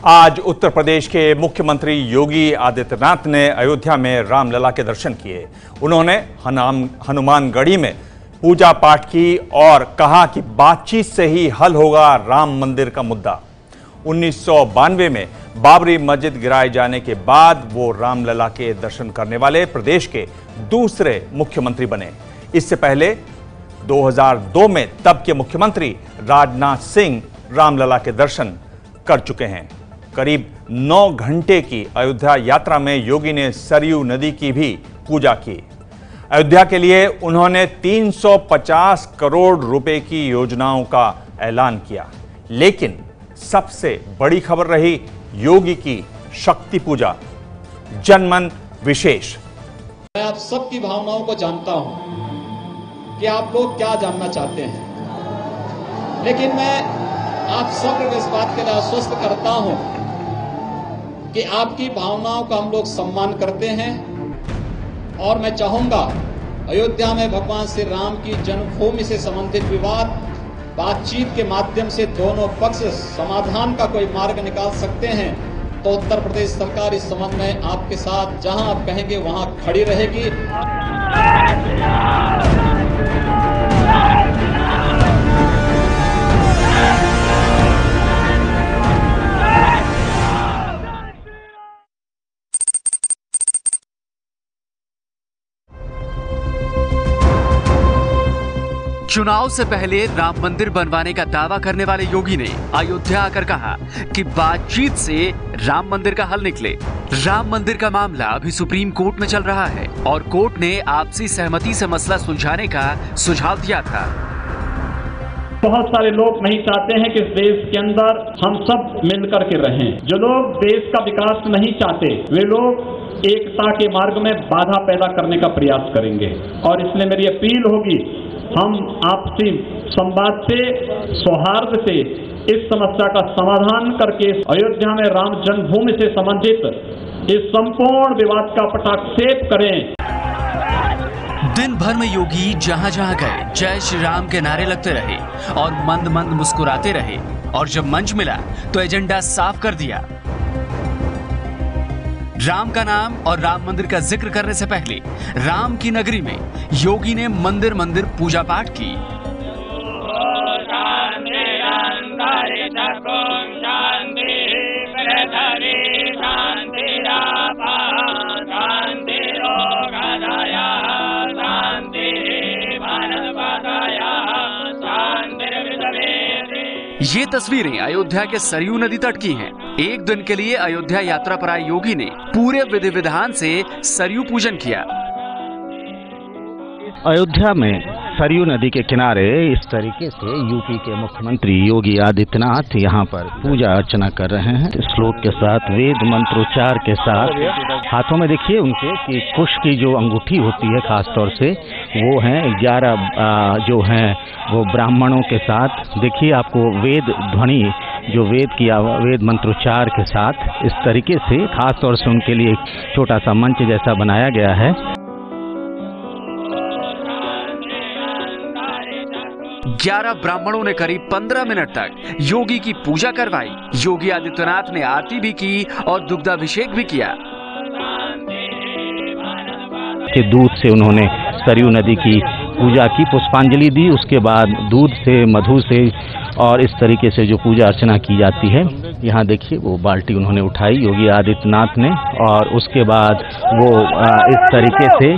आज उत्तर प्रदेश के मुख्यमंत्री योगी आदित्यनाथ ने अयोध्या में रामलला के दर्शन किए। उन्होंने हनुमानगढ़ी में पूजा पाठ की और कहा कि बातचीत से ही हल होगा राम मंदिर का मुद्दा। 1992 में बाबरी मस्जिद गिराए जाने के बाद वो रामलला के दर्शन करने वाले प्रदेश के दूसरे मुख्यमंत्री बने। इससे पहले 2002 में तब के मुख्यमंत्री राजनाथ सिंह रामलला के दर्शन कर चुके हैं। करीब 9 घंटे की अयोध्या यात्रा में योगी ने सरयू नदी की भी पूजा की। अयोध्या के लिए उन्होंने 350 करोड़ रुपए की योजनाओं का ऐलान किया, लेकिन सबसे बड़ी खबर रही योगी की शक्ति पूजा, जनमन विशेष। मैं आप सबकी भावनाओं को जानता हूं कि आप लोग क्या जानना चाहते हैं, लेकिन मैं आप सबको इस बात के लिए आश्वस्त करता हूं कि आपकी भावनाओं का हम लोग सम्मान करते हैं। और मैं चाहूंगा अयोध्या में भगवान श्री राम की जन्मभूमि से संबंधित विवाद बातचीत के माध्यम से दोनों पक्ष समाधान का कोई मार्ग निकाल सकते हैं, तो उत्तर प्रदेश सरकार इस संबंध में आपके साथ जहां आप कहेंगे वहां खड़ी रहेगी। चुनाव से पहले राम मंदिर बनवाने का दावा करने वाले योगी ने अयोध्या आकर कहा कि बातचीत से राम मंदिर का हल निकले। राम मंदिर का मामला अभी सुप्रीम कोर्ट में चल रहा है और कोर्ट ने आपसी सहमति से मसला सुलझाने का सुझाव दिया था। बहुत सारे लोग नहीं चाहते हैं कि इस देश के अंदर हम सब मिलकर के रहें। जो लोग देश का विकास नहीं चाहते वे लोग एकता के मार्ग में बाधा पैदा करने का प्रयास करेंगे। और इसलिए मेरी अपील होगी, हम आपसी संवाद से, सौहार्द से इस समस्या का समाधान करके अयोध्या में राम जन्मभूमि से संबंधित इस संपूर्ण विवाद का पटाक्षेप करें। दिन भर में योगी जहां जहां गए जय श्री राम के नारे लगते रहे और मंद मंद मुस्कुराते रहे, और जब मंच मिला तो एजेंडा साफ कर दिया। राम का नाम और राम मंदिर का जिक्र करने से पहले राम की नगरी में योगी ने मंदिर मंदिर पूजा पाठ की। ये तस्वीरें अयोध्या के सरयू नदी तट की हैं। एक दिन के लिए अयोध्या यात्रा पर आए योगी ने पूरे विधि विधान से सरयू पूजन किया। अयोध्या में सरयू नदी के किनारे इस तरीके से यूपी के मुख्यमंत्री योगी आदित्यनाथ यहाँ पर पूजा अर्चना कर रहे हैं। श्लोक के साथ, वेद मंत्रोच्चार के साथ, हाथों में देखिए उनके कि कुश की जो अंगूठी होती है खास तौर से वो हैं 11 जो हैं वो ब्राह्मणों के साथ। देखिए आपको वेद ध्वनि जो वेद मंत्रोच्चार के साथ इस तरीके से खास तौर से उनके लिए एक छोटा सा मंच जैसा बनाया गया है। 11 ब्राह्मणों ने करीब 15 मिनट तक योगी की पूजा करवाई। योगी आदित्यनाथ ने आरती भी की और दुग्धाभिषेक भी किया। के दूध से उन्होंने सरयू नदी की पूजा की, पुष्पांजलि दी। उसके बाद दूध से, मधु से और इस तरीके से जो पूजा अर्चना की जाती है, यहाँ देखिए वो बाल्टी उन्होंने उठाई योगी आदित्यनाथ ने, और उसके बाद वो इस तरीके से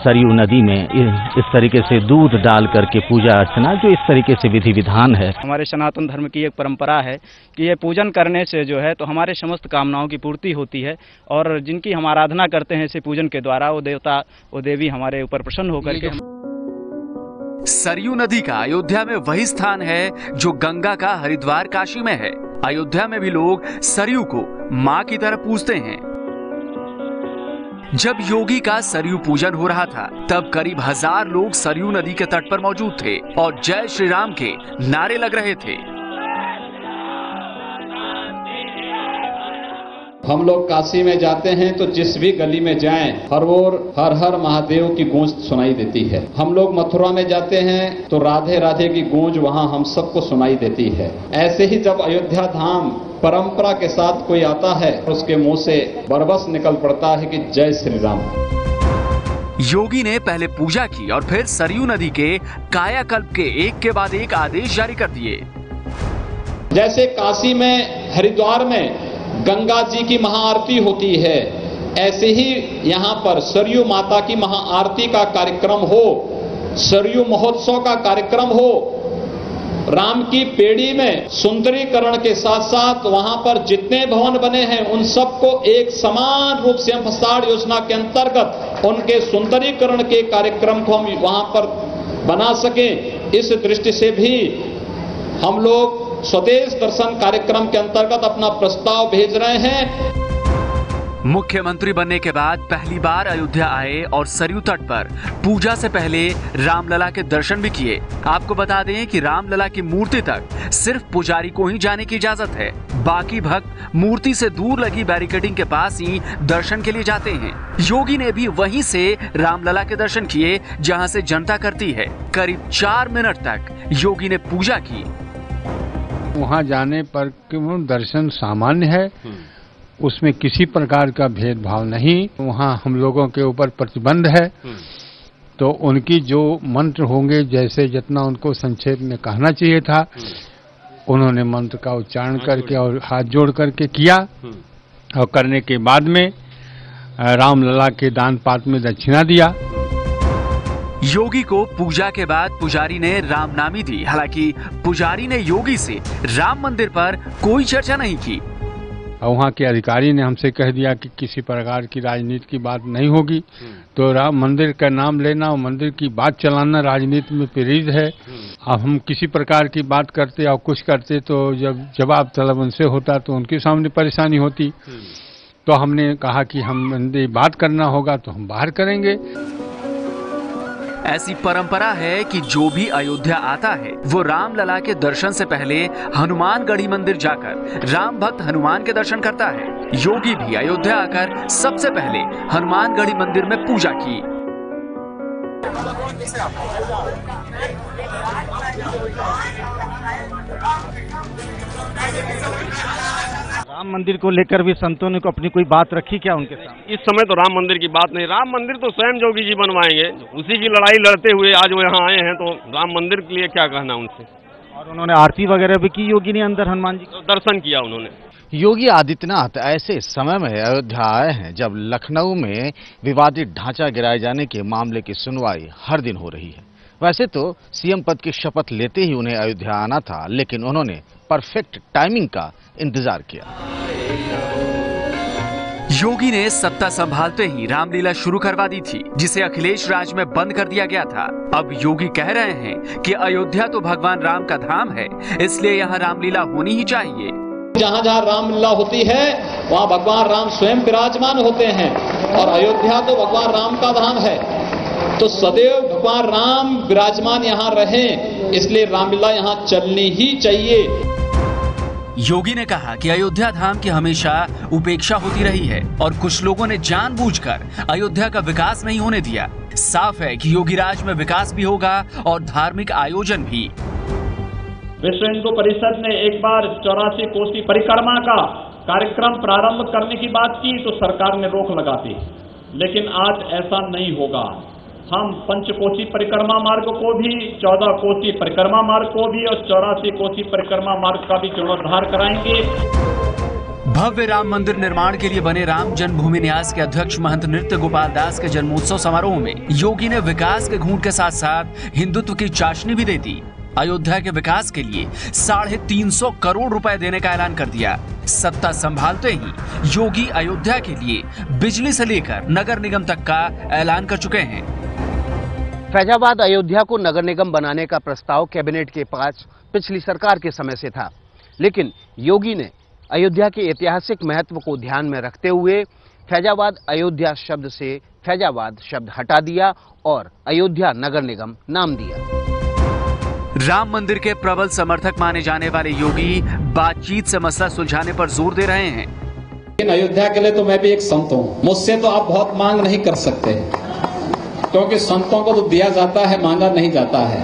सरयू नदी में इस तरीके से दूध डाल करके पूजा अर्चना, जो इस तरीके से विधि विधान है। हमारे सनातन धर्म की एक परंपरा है कि ये पूजन करने से जो है तो हमारे समस्त कामनाओं की पूर्ति होती है, और जिनकी हम आराधना करते हैं इसे पूजन के द्वारा वो देवता वो देवी हमारे ऊपर प्रसन्न होकर के। सरयू नदी का अयोध्या में वही स्थान है जो गंगा का हरिद्वार काशी में है। अयोध्या में भी लोग सरयू को मां की तरह पूजते हैं। जब योगी का सरयू पूजन हो रहा था तब करीब 1000 लोग सरयू नदी के तट पर मौजूद थे और जय श्री राम के नारे लग रहे थे। हम लोग काशी में जाते हैं तो जिस भी गली में जाएं, हर ओर हर हर महादेव की गूंज सुनाई देती है। हम लोग मथुरा में जाते हैं तो राधे राधे की गूंज वहां हम सबको सुनाई देती है। ऐसे ही जब अयोध्या धाम परंपरा के साथ कोई आता है, उसके मुंह से बरबस निकल पड़ता है कि जय श्री राम। योगी ने पहले पूजा की और फिर सरयू नदी के कायाकल्प के एक के बाद एक आदेश जारी कर दिए। जैसे काशी में, हरिद्वार में गंगा जी की महाआरती होती है, ऐसे ही यहां पर सरयू माता की महाआरती का कार्यक्रम हो, सरयू महोत्सव का कार्यक्रम हो, राम की पेड़ी में सुंदरीकरण के साथ साथ वहां पर जितने भवन बने हैं उन सबको एक समान रूप से हम फसाड़ योजना के अंतर्गत उनके सुंदरीकरण के कार्यक्रम को हम वहां पर बना सकें, इस दृष्टि से भी हम लोग स्वदेश दर्शन कार्यक्रम के अंतर्गत अपना प्रस्ताव भेज रहे हैं। मुख्यमंत्री बनने के बाद पहली बार अयोध्या आए और सरयू तट पर पूजा से पहले रामलला के दर्शन भी किए। आपको बता दें कि रामलला की मूर्ति तक सिर्फ पुजारी को ही जाने की इजाजत है, बाकी भक्त मूर्ति से दूर लगी बैरिकेडिंग के पास ही दर्शन के लिए जाते हैं। योगी ने भी वहीं से रामलला के दर्शन किए जहां से जनता करती है। करीब 4 मिनट तक योगी ने पूजा की। वहाँ जाने पर दर्शन सामान्य है, उसमें किसी प्रकार का भेदभाव नहीं। वहाँ हम लोगों के ऊपर प्रतिबंध है, तो उनकी जो मंत्र होंगे, जैसे जितना उनको संक्षेप में कहना चाहिए था, उन्होंने मंत्र का उच्चारण करके और हाथ जोड़ करके किया। और करने के बाद में रामलला के दान पात्र में दक्षिणा दिया। योगी को पूजा के बाद पुजारी ने रामनामी दी। हालांकि पुजारी ने योगी से राम मंदिर पर कोई चर्चा नहीं की। और वहाँ के अधिकारी ने हमसे कह दिया कि किसी प्रकार की राजनीति की बात नहीं होगी, तो राम मंदिर का नाम लेना और मंदिर की बात चलाना राजनीति में प्रेरित है। अब हम किसी प्रकार की बात करते और कुछ करते तो जब जवाब तलब उनसे होता तो उनके सामने परेशानी होती। तो हमने कहा कि हम बात करना होगा तो हम बाहर करेंगे। ऐसी परंपरा है कि जो भी अयोध्या आता है वो रामलला के दर्शन से पहले हनुमानगढ़ी मंदिर जाकर राम भक्त हनुमान के दर्शन करता है। योगी भी अयोध्या आकर सबसे पहले हनुमानगढ़ी मंदिर में पूजा की। राम मंदिर को लेकर भी संतों ने अपनी कोई बात रखी क्या उनके साथ? इस समय तो राम मंदिर की बात नहीं, राम मंदिर तो स्वयं योगी जी बनवाएंगे। उसी की लड़ाई लड़ते हुए आज वो यहाँ आए हैं, तो राम मंदिर के लिए क्या कहना उनसे। और उन्होंने आरती वगैरह भी की योगी ने अंदर हनुमान जी तो दर्शन किया उन्होंने। योगी आदित्यनाथ ऐसे समय में अयोध्या आए हैं जब लखनऊ में विवादित ढांचा गिराए जाने के मामले की सुनवाई हर दिन हो रही है। वैसे तो सीएम पद की शपथ लेते ही उन्हें अयोध्या आना था, लेकिन उन्होंने परफेक्ट टाइमिंग का इंतजार किया। योगी ने सत्ता संभालते ही रामलीला शुरू करवा दी थी, जिसे अखिलेश राज में बंद कर दिया गया था। अब योगी कह रहे हैं कि अयोध्या तो भगवान राम का धाम है, इसलिए यहाँ रामलीला होनी ही चाहिए। जहां जहां रामलीला होती है वहां भगवान राम स्वयं विराजमान होते हैं, और अयोध्या तो भगवान राम का धाम है, तो सदैव भगवान राम विराजमान यहाँ रहें, इसलिए रामलीला यहाँ चलनी ही चाहिए। योगी ने कहा कि अयोध्या धाम की हमेशा उपेक्षा होती रही है और कुछ लोगों ने जानबूझकर अयोध्या का विकास नहीं होने दिया। साफ है कि योगी राज में विकास भी होगा और धार्मिक आयोजन भी। विश्व हिंदू परिषद ने एक बार 84 कोसी परिक्रमा का कार्यक्रम प्रारंभ करने की बात की तो सरकार ने रोक लगा दी, लेकिन आज ऐसा नहीं होगा। हम पंचकोसी परिक्रमा मार्ग को भी, 14 कोसी परिक्रमा मार्ग को भी और 84 कोसी परिक्रमा मार्ग का भी जीर्णोद्धार कराएंगे। भव्य राम मंदिर निर्माण के लिए बने राम जन्मभूमि न्यास के अध्यक्ष महंत नृत्य गोपाल दास के जन्मोत्सव समारोह में योगी ने विकास के घूंट के साथ साथ हिंदुत्व की चाशनी भी दे दी। अयोध्या के विकास के लिए 350 करोड़ रुपए देने का ऐलान कर दिया। सत्ता संभालते ही योगी अयोध्या के लिए बिजली से लेकर नगर निगम तक का ऐलान कर चुके हैं। फैजाबाद अयोध्या को नगर निगम बनाने का प्रस्ताव कैबिनेट के पास पिछली सरकार के समय से था, लेकिन योगी ने अयोध्या के ऐतिहासिक महत्व को ध्यान में रखते हुए फैजाबाद अयोध्या शब्द से फैजाबाद शब्द हटा दिया और अयोध्या नगर निगम नाम दिया। राम मंदिर के प्रबल समर्थक माने जाने वाले योगी बातचीत से मसला सुलझाने पर जोर दे रहे हैं। लेकिन अयोध्या के लिए तो मैं भी एक संत हूँ, मुझसे तो आप बहुत मांग नहीं कर सकते, क्योंकि संतों को तो दिया जाता है, मांगा नहीं जाता है।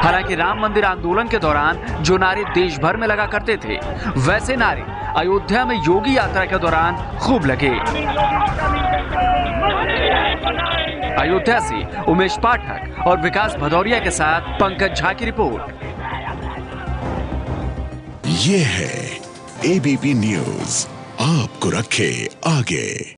हालांकि राम मंदिर आंदोलन के दौरान जो नारे देश भर में लगा करते थे, वैसे नारे अयोध्या में योगी यात्रा के दौरान खूब लगे। अयोध्या से उमेश पाठक और विकास भदौरिया के साथ पंकज झा की रिपोर्ट। ये है एबीपी न्यूज, आपको रखे आगे।